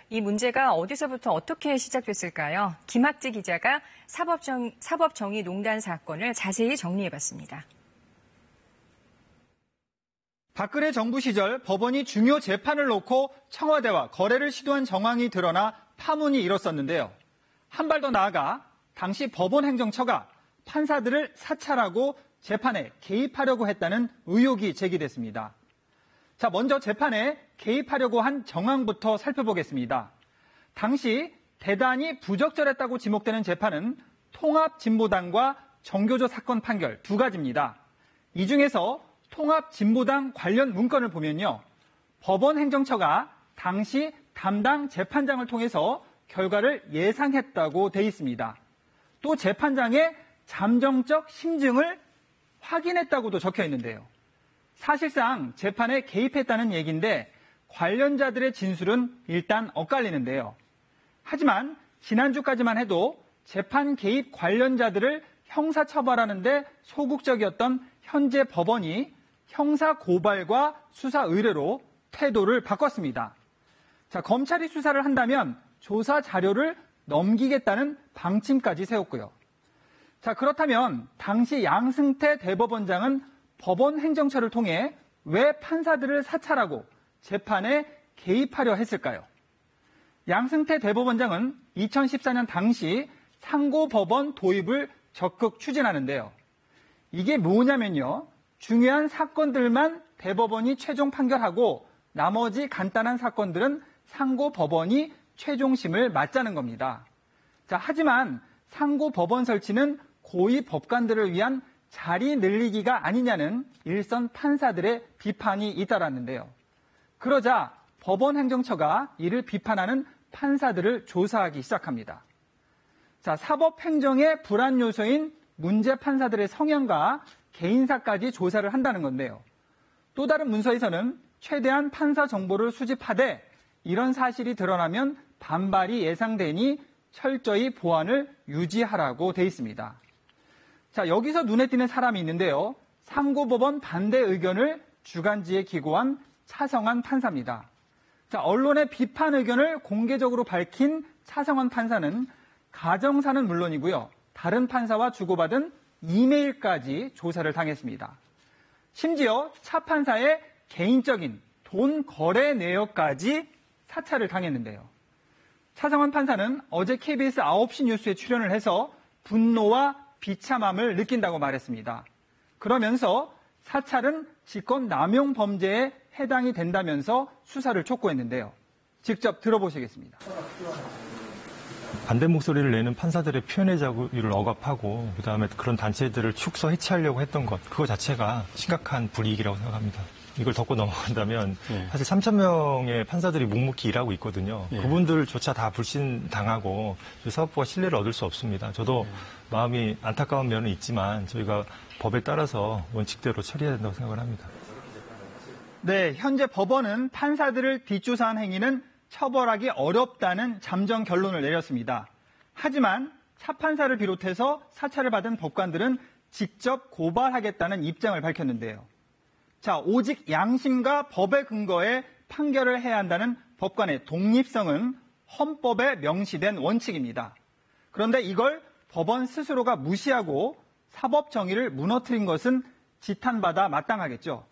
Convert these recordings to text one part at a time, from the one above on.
이 문제가 어디서부터 어떻게 시작됐을까요? 김학지 기자가 사법정의농단 사건을 자세히 정리해봤습니다. 박근혜 정부 시절 법원이 중요 재판을 놓고 청와대와 거래를 시도한 정황이 드러나 파문이 일었었는데요. 한 발 더 나아가 당시 법원 행정처가 판사들을 사찰하고 재판에 개입하려고 했다는 의혹이 제기됐습니다. 자, 먼저 재판에 개입하려고 한 정황부터 살펴보겠습니다. 당시 대단히 부적절했다고 지목되는 재판은 통합진보당과 정교조 사건 판결 두 가지입니다. 이 중에서 통합진보당 관련 문건을 보면요. 법원 행정처가 당시 담당 재판장을 통해서 결과를 예상했다고 돼 있습니다. 또 재판장의 잠정적 심증을 확인했다고도 적혀 있는데요. 사실상 재판에 개입했다는 얘기인데 관련자들의 진술은 일단 엇갈리는데요. 하지만 지난주까지만 해도 재판 개입 관련자들을 형사처벌하는데 소극적이었던 현재 법원이 형사고발과 수사 의뢰로 태도를 바꿨습니다. 자, 검찰이 수사를 한다면 조사 자료를 넘기겠다는 방침까지 세웠고요. 자, 그렇다면 당시 양승태 대법원장은 법원 행정처를 통해 왜 판사들을 사찰하고 재판에 개입하려 했을까요? 양승태 대법원장은 2014년 당시 상고법원 도입을 적극 추진하는데요. 이게 뭐냐면요. 중요한 사건들만 대법원이 최종 판결하고 나머지 간단한 사건들은 상고법원이 최종심을 맞자는 겁니다. 자, 하지만 상고법원 설치는 고위 법관들을 위한 자리 늘리기가 아니냐는 일선 판사들의 비판이 잇따랐는데요. 그러자 법원 행정처가 이를 비판하는 판사들을 조사하기 시작합니다. 자, 사법행정의 불안 요소인 문제 판사들의 성향과 개인사까지 조사를 한다는 건데요. 또 다른 문서에서는 최대한 판사 정보를 수집하되 이런 사실이 드러나면 반발이 예상되니 철저히 보안을 유지하라고 돼 있습니다. 자, 여기서 눈에 띄는 사람이 있는데요. 상고법원 반대 의견을 주간지에 기고한 차성환 판사입니다. 자, 언론의 비판 의견을 공개적으로 밝힌 차성환 판사는 가정사는 물론이고요. 다른 판사와 주고받은 이메일까지 조사를 당했습니다. 심지어 차 판사의 개인적인 돈 거래 내역까지 사찰을 당했는데요. 차성환 판사는 어제 KBS 9시 뉴스에 출연을 해서 분노와 비참함을 느낀다고 말했습니다. 그러면서 사찰은 직권 남용 범죄에 해당이 된다면서 수사를 촉구했는데요. 직접 들어보시겠습니다. 반대 목소리를 내는 판사들의 표현의 자유를 억압하고 그다음에 그런 단체들을 축소 해체하려고 했던 것, 그거 자체가 심각한 불이익이라고 생각합니다. 이걸 덮고 넘어간다면 사실 3,000명의 판사들이 묵묵히 일하고 있거든요. 그분들조차 다 불신당하고 사법부가 신뢰를 얻을 수 없습니다. 저도 마음이 안타까운 면은 있지만 저희가 법에 따라서 원칙대로 처리해야 된다고 생각을 합니다. 네, 현재 법원은 판사들을 뒷조사한 행위는 처벌하기 어렵다는 잠정 결론을 내렸습니다. 하지만 차 판사를 비롯해서 사찰을 받은 법관들은 직접 고발하겠다는 입장을 밝혔는데요. 자, 오직 양심과 법의 근거에 판결을 해야 한다는 법관의 독립성은 헌법에 명시된 원칙입니다. 그런데 이걸 법원 스스로가 무시하고 사법 정의를 무너뜨린 것은 지탄받아 마땅하겠죠.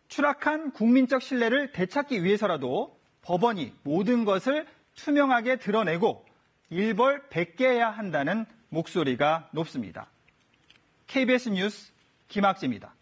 추락한 국민적 신뢰를 되찾기 위해서라도 법원이 모든 것을 투명하게 드러내고 일벌백계해야 한다는 목소리가 높습니다. KBS 뉴스 김학지입니다.